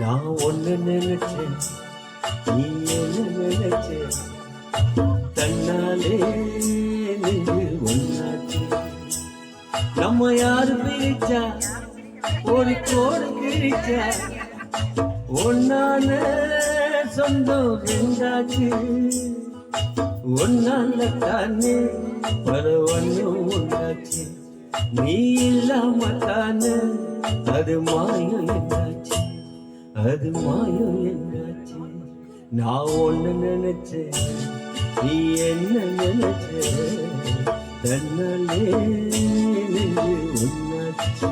நான் ஒன்னு நினைச்சேன், நீ என்ன நினைச்சே, தன்னாலே நெஞ்சு ஒன்னாச்சு. நம்ம யாரு பிரிச்சா, ஒரு கோடு கிழிச்சா, ஒன்னான சொந்தம் ரெண்டாச்சு. ஒன்னால தானே பல ஒன்னும் உண்டாச்சு. நீ இல்லாம தானே அது மாயம் என்னாச்சு, அது மாயம் என்னாச்சு. நான் ஒன்னு நினைச்சேன், நீ என்ன நினைச்ச, தன்னாலே நெஞ்சு ஒன்னாச்சு.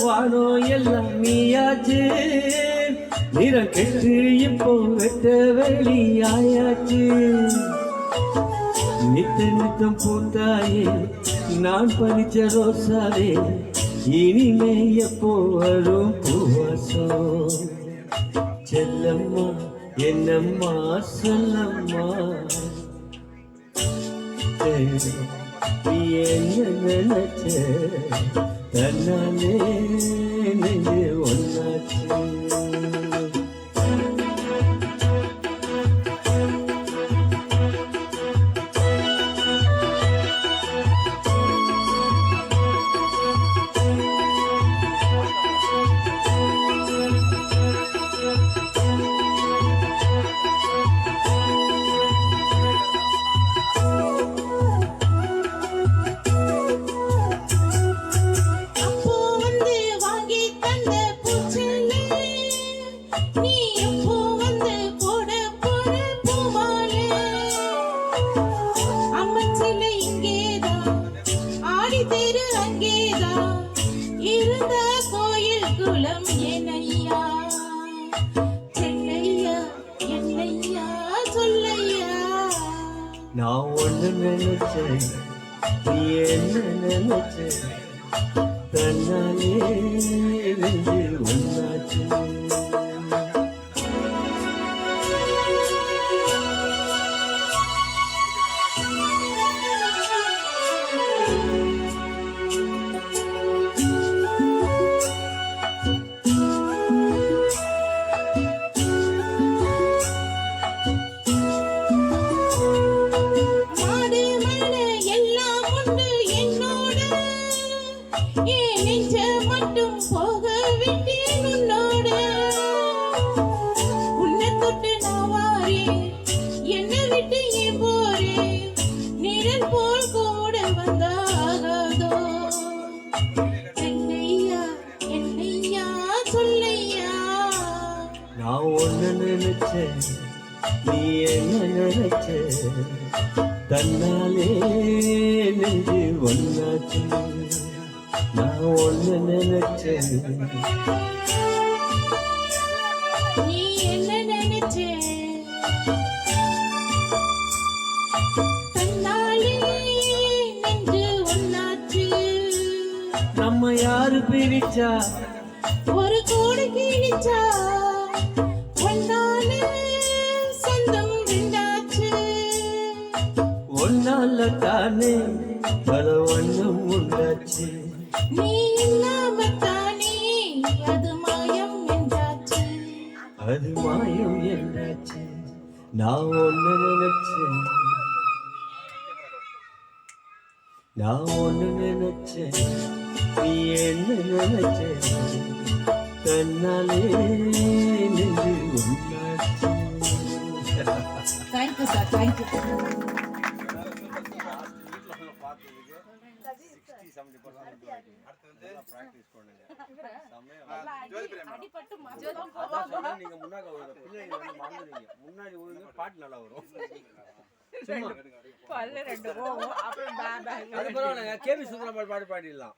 வானோ எல்லாம் நீயாச்சு, நிறம் கெட்டு இப்போ வெட்ட வெளியாயாச்சு. நித்தம் பூத்தாயே நான் பறிச்ச ரோசாவே, இனிமே எப்போ வரும் பூவாசம். செல்லம்மா என்னம்மா சொல்லம்மா, நீ என்ன நினைச்ச, தன்னாலே நெஞ்சு ஒன்னாச்சு. நான் ஒன்று நினைச்சேன், நீ என்ன நினைச்ச, தன்னாலே நெஞ்சு ஒன்னாச்சு. நான் ஒன்னு நினைச்சேன், நீ என்ன நினைச்ச, தன்னாலே நெஞ்சு ஒன்னாச்சு. நான் ஒன்னு நினைச்சேன், நீ என்ன நினைச்ச, தன்னாலே நெஞ்சு ஒன்னாச்சு. நம்ம யாரு பிரிச்சா, ஒரு கோடு கிழிச்சா, ஒன்னால சொந்தம் ரெண்டாச்சு. ஒன்னால தானே பல ஒன்னும் உண்டாச்சு. நீ இல்லாம தானே அது மாயம் என்றாச்சு, அது மாயம் என்றாச்சு. நான் ஒன்னு நினைச்சேன், நான் ஒன்னு நினைச்சேன், நீ என்ன நினைச்ச, தன்னாலே நெஞ்சு ஒன்னாச்சு. Thank you sir, thank you. முன்னாடி பாட்டு நல்லா வரும். கேபி சுந்தரம் பாட்டு பாடிடலாம்.